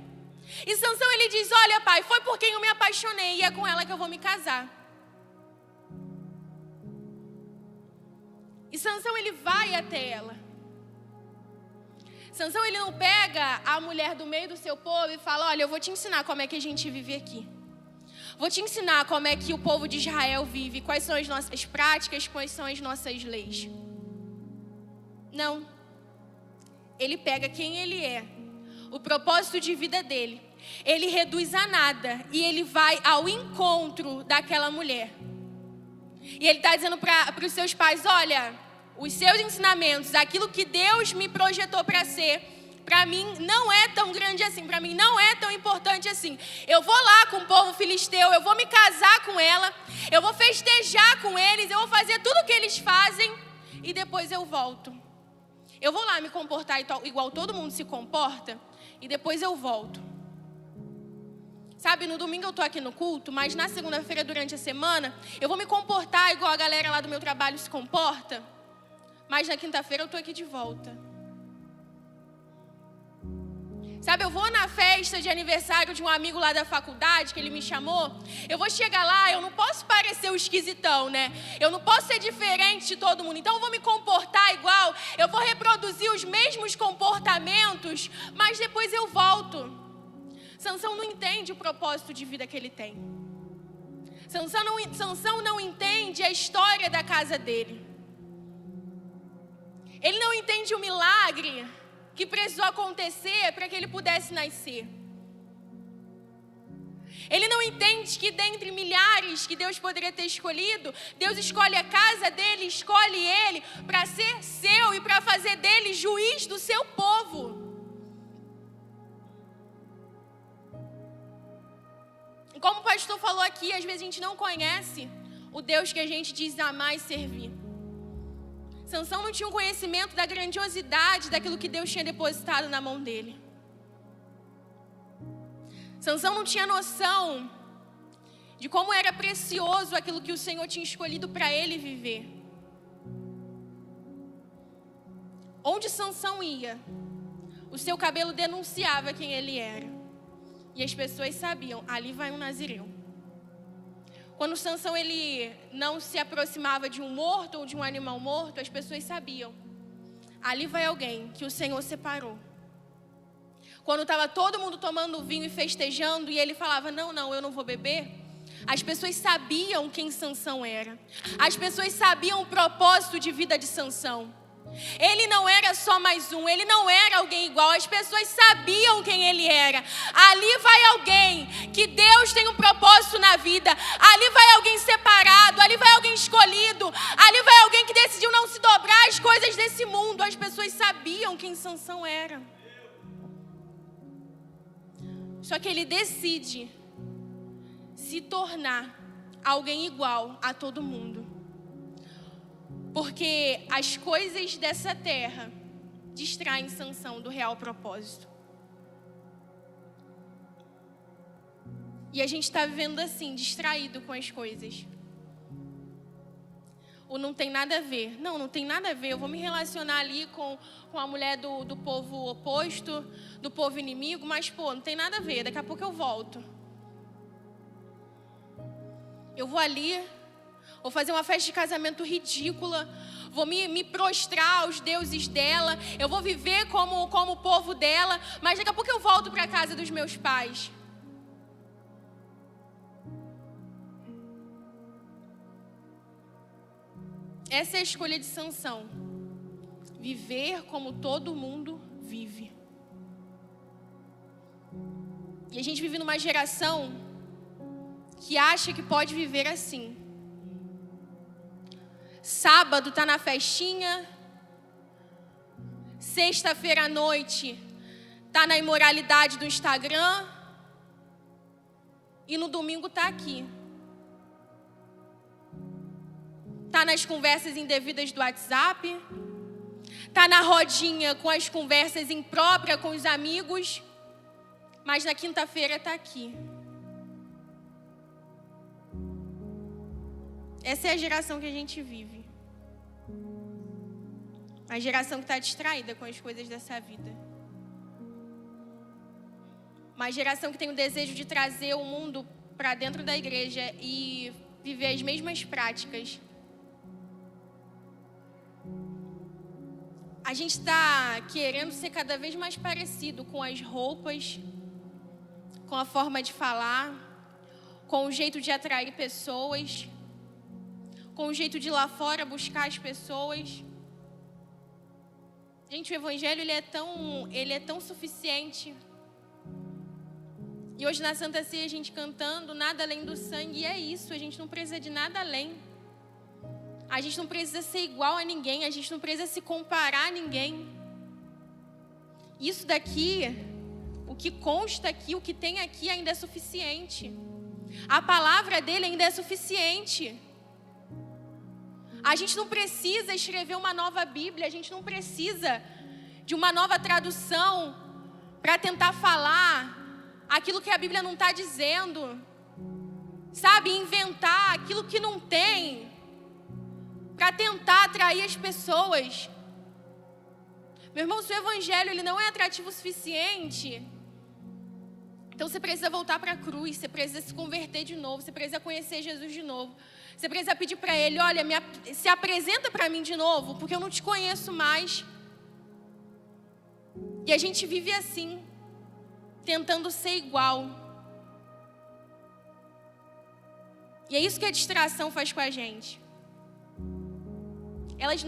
E Sansão, ele diz, olha pai, foi por quem eu me apaixonei e é com ela que eu vou me casar. E Sansão, ele vai até ela. Sansão, ele não pega a mulher do meio do seu povo e fala, olha, eu vou te ensinar como é que a gente vive aqui. Vou te ensinar como é que o povo de Israel vive, quais são as nossas práticas, quais são as nossas leis. Não. Ele pega quem ele é, o propósito de vida dele. Ele reduz a nada e ele vai ao encontro daquela mulher. E ele está dizendo para os seus pais, olha, os seus ensinamentos, aquilo que Deus me projetou para ser, para mim não é tão grande assim, para mim não é tão importante assim. Eu vou lá com o povo filisteu, eu vou me casar com ela, eu vou festejar com eles, eu vou fazer tudo o que eles fazem e depois eu volto. Eu vou lá me comportar igual todo mundo se comporta e depois eu volto. Sabe, no domingo eu tô aqui no culto, mas na segunda-feira durante a semana eu vou me comportar igual a galera lá do meu trabalho se comporta, mas na quinta-feira eu tô aqui de volta. Sabe, eu vou na festa de aniversário de um amigo lá da faculdade, que ele me chamou, eu vou chegar lá, eu não posso parecer o esquisitão, né? Eu não posso ser diferente de todo mundo, então eu vou me comportar igual, eu vou reproduzir os mesmos comportamentos, mas depois eu volto. Sansão não entende o propósito de vida que ele tem. Sansão não entende a história da casa dele. Ele não entende o milagre que precisou acontecer para que ele pudesse nascer. Ele não entende que dentre milhares que Deus poderia ter escolhido, Deus escolhe a casa dele, escolhe ele para ser seu e para fazer dele juiz do seu povo. Como o pastor falou aqui, às vezes a gente não conhece o Deus que a gente diz amar e servir. Sansão não tinha um conhecimento da grandiosidade daquilo que Deus tinha depositado na mão dele. Sansão não tinha noção de como era precioso aquilo que o Senhor tinha escolhido para ele viver. Onde Sansão ia, o seu cabelo denunciava quem ele era. E as pessoas sabiam, ali vai um nazireu. Quando Sansão ele não se aproximava de um morto ou de um animal morto, as pessoas sabiam, ali vai alguém que o Senhor separou. Quando estava todo mundo tomando vinho e festejando, e ele falava, não, eu não vou beber, as pessoas sabiam quem Sansão era. As pessoas sabiam o propósito de vida de Sansão. Ele não era só mais um, ele não era alguém igual, as pessoas sabiam quem ele era. Ali vai alguém que Deus tem um propósito na vida, ali vai alguém separado, ali vai alguém escolhido, ali vai alguém que decidiu não se dobrar às coisas desse mundo. As pessoas sabiam quem Sansão era. Só que ele decide se tornar alguém igual a todo mundo. Porque as coisas dessa terra distraem Sansão do real propósito. E a gente está vivendo assim, distraído com as coisas. Ou não tem nada a ver. Não tem nada a ver. Eu vou me relacionar ali com a mulher do povo oposto, do povo inimigo, mas não tem nada a ver. Daqui a pouco eu volto. Eu vou ali, vou fazer uma festa de casamento ridícula, vou me prostrar aos deuses dela, eu vou viver como o povo dela, mas daqui a pouco eu volto para a casa dos meus pais. Essa é a escolha de Sansão. Viver como todo mundo vive. E a gente vive numa geração que acha que pode viver assim. Sábado tá na festinha, sexta-feira à noite tá na imoralidade do Instagram e no domingo tá aqui. Tá nas conversas indevidas do WhatsApp, tá na rodinha com as conversas impróprias com os amigos, mas na quinta-feira tá aqui. Essa é a geração que a gente vive. A geração que está distraída com as coisas dessa vida. Uma geração que tem o desejo de trazer o mundo para dentro da igreja e viver as mesmas práticas. A gente está querendo ser cada vez mais parecido com as roupas, com a forma de falar, com o jeito de atrair pessoas, com o jeito de ir lá fora buscar as pessoas. Gente, o evangelho ele é tão suficiente. E hoje na Santa Ceia a gente cantando nada além do sangue, e é isso, a gente não precisa de nada além. A gente não precisa ser igual a ninguém, a gente não precisa se comparar a ninguém. Isso daqui, o que consta aqui, o que tem aqui ainda é suficiente. A palavra dele ainda é suficiente. A gente não precisa escrever uma nova Bíblia, a gente não precisa de uma nova tradução para tentar falar aquilo que a Bíblia não está dizendo. Sabe, inventar aquilo que não tem para tentar atrair as pessoas. Meu irmão, se o evangelho ele não é atrativo o suficiente, então você precisa voltar para a cruz, você precisa se converter de novo, você precisa conhecer Jesus de novo. Você precisa pedir para ele, olha, se apresenta para mim de novo, porque eu não te conheço mais. E a gente vive assim, tentando ser igual. E é isso que a distração faz com a gente.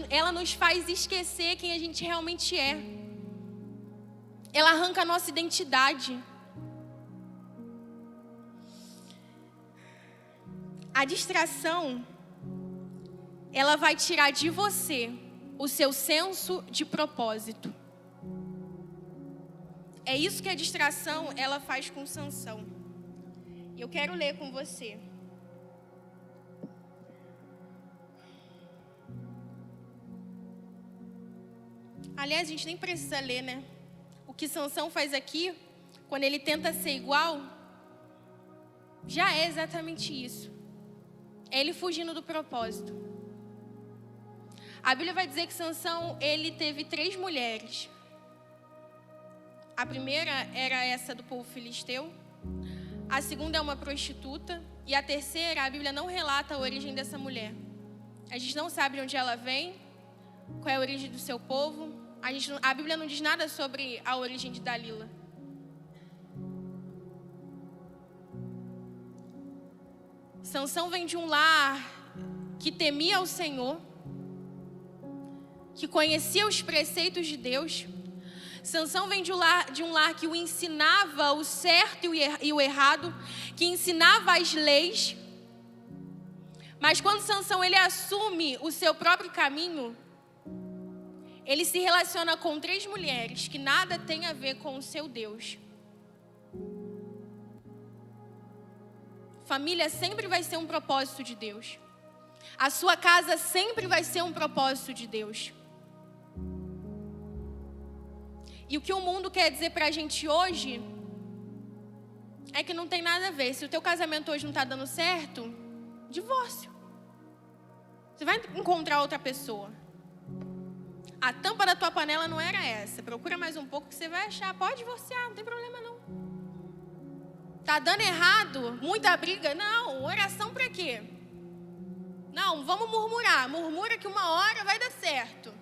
Ela nos faz esquecer quem a gente realmente é. Ela arranca a nossa identidade. A distração, ela vai tirar de você o seu senso de propósito. É isso que a distração, ela faz com Sansão. E eu quero ler com você. Aliás, a gente nem precisa ler, né? O que Sansão faz aqui, quando ele tenta ser igual, já é exatamente isso. É ele fugindo do propósito. A Bíblia vai dizer que Sansão, ele teve 3 mulheres. A primeira era essa do povo filisteu. A segunda é uma prostituta. E a terceira, a Bíblia não relata a origem dessa mulher. A gente não sabe de onde ela vem, qual é a origem do seu povo. A Bíblia não diz nada sobre a origem de Dalila. Sansão vem de um lar que temia ao Senhor, que conhecia os preceitos de Deus. Sansão vem de um lar que o ensinava o certo e o errado, que ensinava as leis. Mas quando Sansão ele assume o seu próprio caminho, ele se relaciona com 3 mulheres que nada tem a ver com o seu Deus. Família sempre vai ser um propósito de Deus. A sua casa sempre vai ser um propósito de Deus. E o que o mundo quer dizer pra gente hoje é que não tem nada a ver. Se o teu casamento hoje não está dando certo, divórcio. Você vai encontrar outra pessoa. A tampa da tua panela não era essa. Procura mais um pouco que você vai achar. Pode divorciar, não tem problema não. Tá dando errado? Muita briga? Não. Oração pra quê? Não, vamos murmurar. Murmura que uma hora vai dar certo.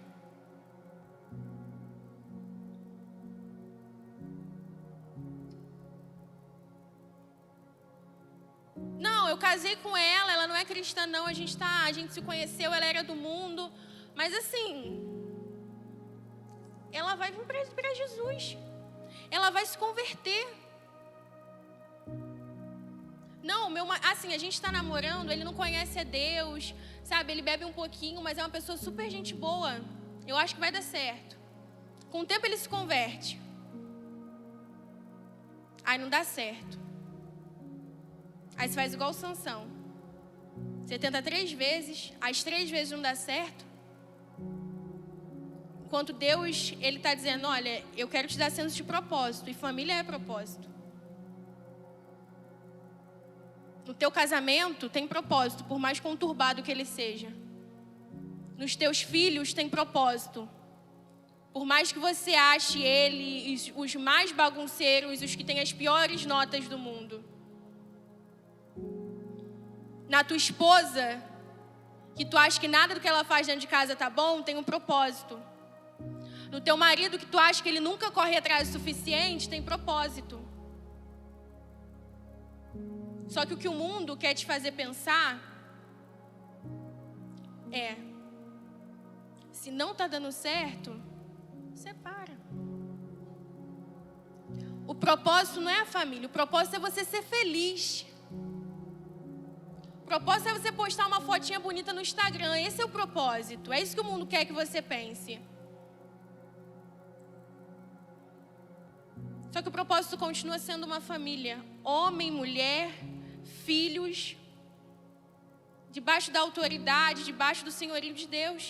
Não, eu casei com ela não é cristã não, a gente se conheceu, ela era do mundo. Mas assim, ela vai vir para Jesus. Ela vai se converter. Não, assim, a gente está namorando, ele não conhece a Deus, sabe? Ele bebe um pouquinho, mas é uma pessoa super gente boa. Eu acho que vai dar certo. Com o tempo ele se converte. Aí não dá certo. Aí você faz igual o Sansão. Você tenta 3 vezes, as 3 vezes não dá certo. Enquanto Deus, ele está dizendo, olha, eu quero te dar senso de propósito. E família é propósito. No teu casamento tem propósito, por mais conturbado que ele seja. Nos teus filhos tem propósito. Por mais que você ache eles os mais bagunceiros, os que têm as piores notas do mundo. Na tua esposa, que tu acha que nada do que ela faz dentro de casa tá bom, tem um propósito. No teu marido, que tu acha que ele nunca corre atrás o suficiente, tem propósito. Só que o que o mundo quer te fazer pensar é: se não está dando certo, separa. O propósito não é a família, o propósito é você ser feliz. O propósito é você postar uma fotinha bonita no Instagram. Esse é o propósito. É isso que o mundo quer que você pense. Só que o propósito continua sendo uma família. Homem, mulher, filhos, debaixo da autoridade, debaixo do senhorio de Deus.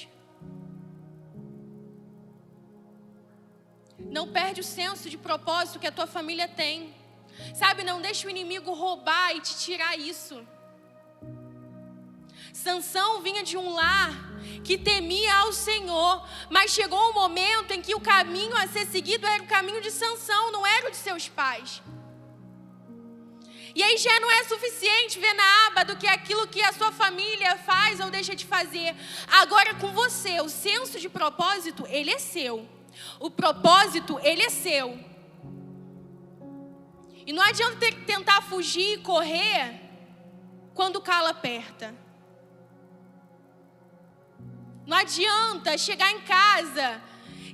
Não perde o senso de propósito que a tua família tem. Sabe, não deixa o inimigo roubar e te tirar isso. Sansão vinha de um lar que temia ao Senhor, mas chegou um momento em que o caminho a ser seguido era o caminho de Sansão, não era o de seus pais. E aí já não é suficiente ver na aba do que aquilo que a sua família faz ou deixa de fazer. Agora com você, o senso de propósito, ele é seu. O propósito, ele é seu. E não adianta tentar fugir e correr quando o calo aperta. Não adianta chegar em casa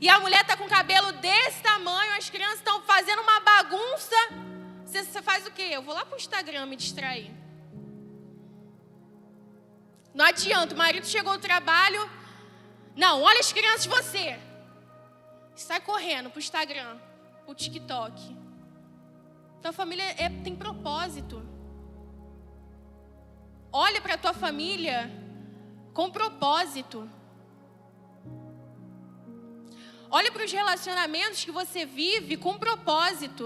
e a mulher está com o cabelo desse tamanho, as crianças estão fazendo uma bagunça. Você faz o quê? Eu vou lá para o Instagram me distrair. Não adianta, o marido chegou do trabalho. Não, olha as crianças de você. Sai correndo para o Instagram, para o TikTok. Tua família tem propósito. Olha para a tua família com propósito. Olha para os relacionamentos que você vive com propósito.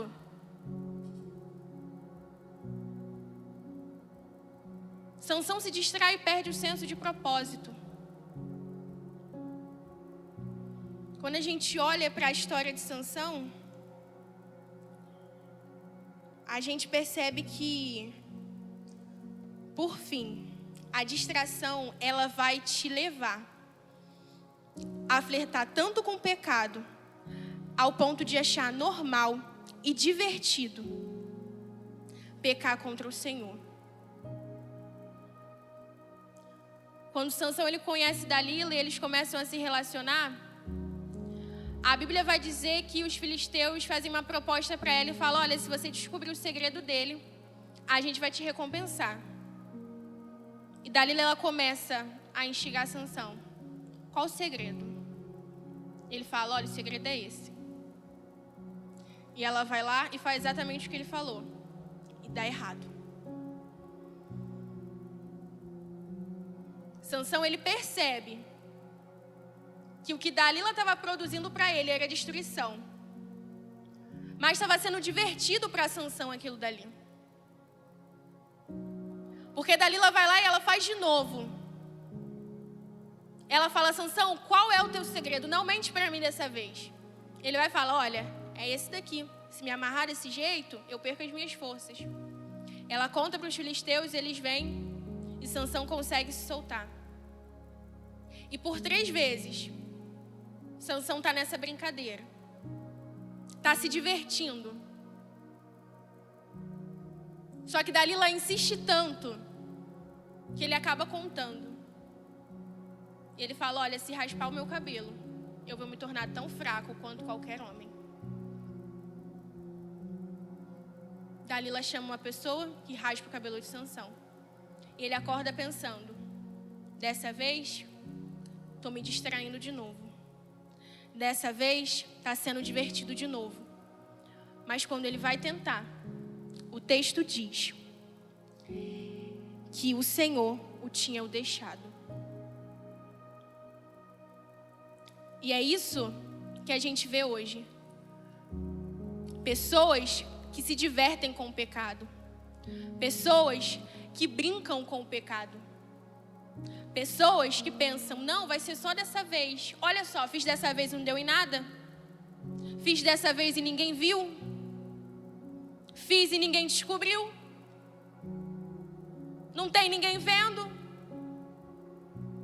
Sansão se distrai e perde o senso de propósito. Quando a gente olha para a história de Sansão, a gente percebe que, por fim, a distração, ela vai te levar a flertar tanto com o pecado, ao ponto de achar normal e divertido pecar contra o Senhor. Quando Sansão ele conhece Dalila e eles começam a se relacionar, a Bíblia vai dizer que os filisteus fazem uma proposta para ela e falam: olha, se você descobrir o segredo dele, a gente vai te recompensar. E Dalila ela começa a instigar Sansão. Qual o segredo? Ele fala: olha, o segredo é esse. E ela vai lá e faz exatamente o que ele falou. E dá errado. Sansão ele percebe que o que Dalila estava produzindo para ele era destruição. Mas estava sendo divertido para Sansão aquilo dali. Porque Dalila vai lá e ela faz de novo. Ela fala: Sansão, qual é o teu segredo? Não mente para mim dessa vez. Ele vai falar: olha, é esse daqui. Se me amarrar desse jeito, eu perco as minhas forças. Ela conta para os filisteus, eles vêm e Sansão consegue se soltar. E por 3 vezes, Sansão está nessa brincadeira. Está se divertindo. Só que Dalila insiste tanto que ele acaba contando. Ele fala: olha, se raspar o meu cabelo, eu vou me tornar tão fraco quanto qualquer homem. Dalila chama uma pessoa que raspa o cabelo de Sansão. E ele acorda pensando: dessa vez, estou me distraindo de novo. Dessa vez, está sendo divertido de novo. Mas quando ele vai tentar, o texto diz que o Senhor o tinha deixado. E é isso que a gente vê hoje. Pessoas que se divertem com o pecado. Pessoas que brincam com o pecado. Pessoas que pensam: não, vai ser só dessa vez. Olha só, fiz dessa vez e não deu em nada. Fiz dessa vez e ninguém viu. Fiz e ninguém descobriu. Não tem ninguém vendo.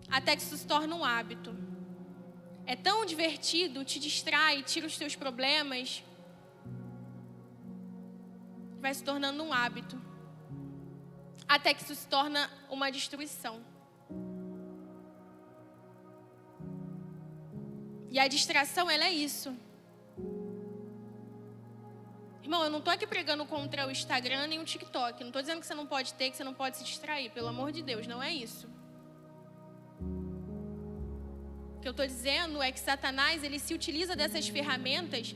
Até que isso se torna um hábito. É tão divertido, te distrai, tira os teus problemas. Vai se tornando um hábito. Até que isso se torna uma destruição. E a distração, ela é isso. Irmão, eu não estou aqui pregando contra o Instagram nem o TikTok. Não estou dizendo que você não pode ter, que você não pode se distrair. Pelo amor de Deus, não é isso. O que eu estou dizendo é que Satanás, ele se utiliza dessas ferramentas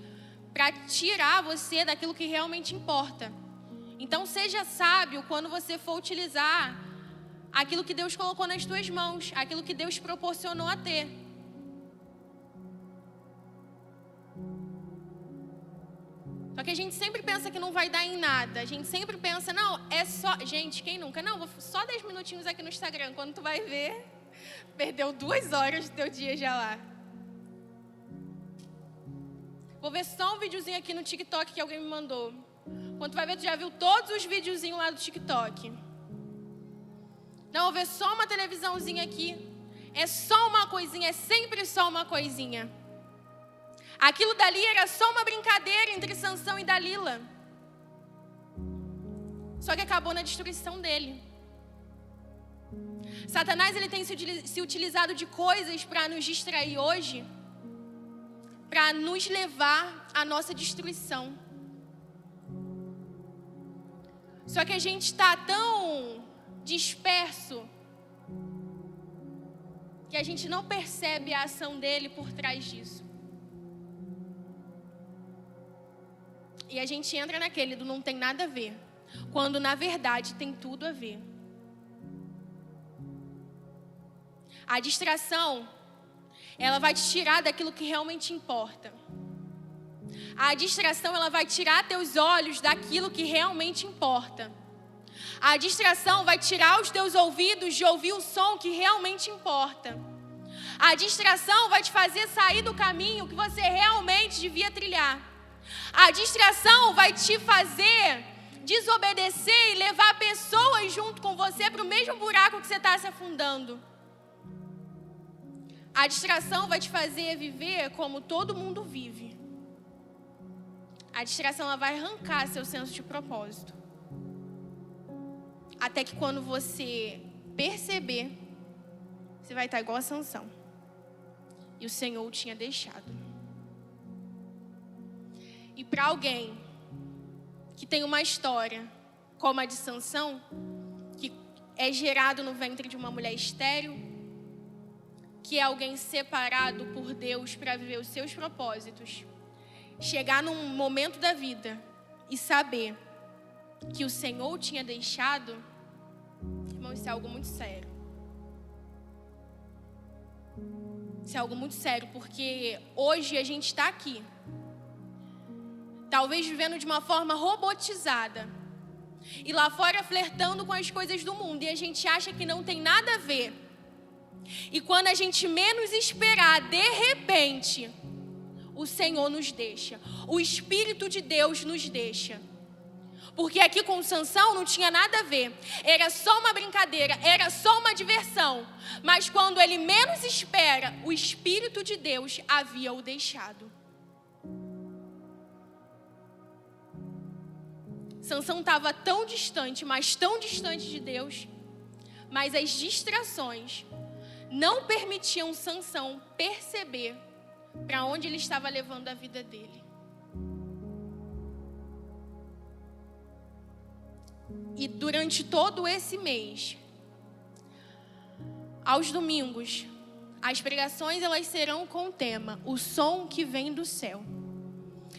para tirar você daquilo que realmente importa. Então, seja sábio quando você for utilizar aquilo que Deus colocou nas tuas mãos, aquilo que Deus proporcionou a ter. Só que a gente sempre pensa que não vai dar em nada. A gente sempre pensa, não, é só... Gente, quem nunca? Não, vou só 10 minutinhos aqui no Instagram. Quando tu vai ver, perdeu 2 horas do teu dia já lá. Vou ver só um videozinho aqui no TikTok que alguém me mandou. Quando tu vai ver, tu já viu todos os videozinhos lá do TikTok. Não, vou ver só uma televisãozinha aqui. É só uma coisinha, é sempre só uma coisinha. Aquilo dali era só uma brincadeira entre Sansão e Dalila. Só que acabou na destruição dele. Satanás, ele tem se utilizado de coisas para nos distrair hoje, para nos levar à nossa destruição. Só que a gente está tão disperso que a gente não percebe a ação dele por trás disso. E a gente entra naquele do não tem nada a ver, quando na verdade tem tudo a ver. A distração, ela vai te tirar daquilo que realmente importa. A distração, ela vai tirar teus olhos daquilo que realmente importa. A distração vai tirar os teus ouvidos de ouvir o som que realmente importa. A distração vai te fazer sair do caminho que você realmente devia trilhar. A distração vai te fazer desobedecer e levar pessoas junto com você para o mesmo buraco que você está se afundando. A distração vai te fazer viver como todo mundo vive. A distração, ela vai arrancar seu senso de propósito. Até que quando você perceber, você vai estar igual a Sansão. E o Senhor o tinha deixado. E para alguém que tem uma história como a de Sansão, que é gerado no ventre de uma mulher estéril, que é alguém separado por Deus para viver os seus propósitos, chegar num momento da vida e saber que o Senhor o tinha deixado, irmão, isso é algo muito sério. Isso é algo muito sério, porque hoje a gente está aqui, talvez vivendo de uma forma robotizada, e lá fora flertando com as coisas do mundo, e a gente acha que não tem nada a ver. E quando a gente menos esperar, de repente, o Senhor nos deixa, o Espírito de Deus nos deixa. Porque aqui com Sansão não tinha nada a ver, era só uma brincadeira, era só uma diversão. Mas quando ele menos espera, o Espírito de Deus havia o deixado. Sansão estava tão distante, mas tão distante de Deus, mas as distrações não permitiam Sansão perceber para onde ele estava levando a vida dele. E durante todo esse mês, aos domingos, as pregações elas serão com o tema O Som que Vem do Céu.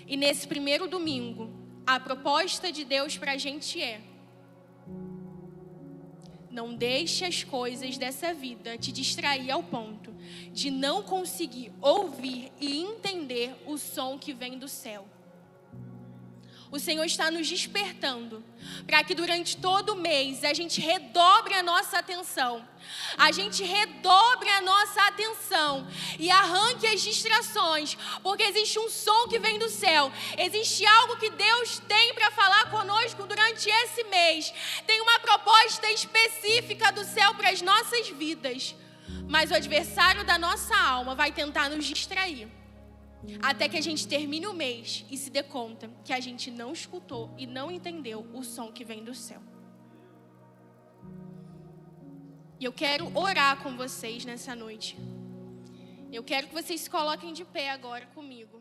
E nesse primeiro domingo, a proposta de Deus para a gente é: não deixe as coisas dessa vida te distrair ao ponto de não conseguir ouvir e entender o som que vem do céu. O Senhor está nos despertando para que durante todo o mês a gente redobre a nossa atenção. A gente redobre a nossa atenção e arranque as distrações, porque existe um som que vem do céu. Existe algo que Deus tem para falar conosco durante esse mês. Tem uma proposta específica do céu para as nossas vidas. Mas o adversário da nossa alma vai tentar nos distrair, até que a gente termine o mês e se dê conta que a gente não escutou e não entendeu o som que vem do céu. E eu quero orar com vocês nessa noite. Eu quero que vocês se coloquem de pé agora comigo.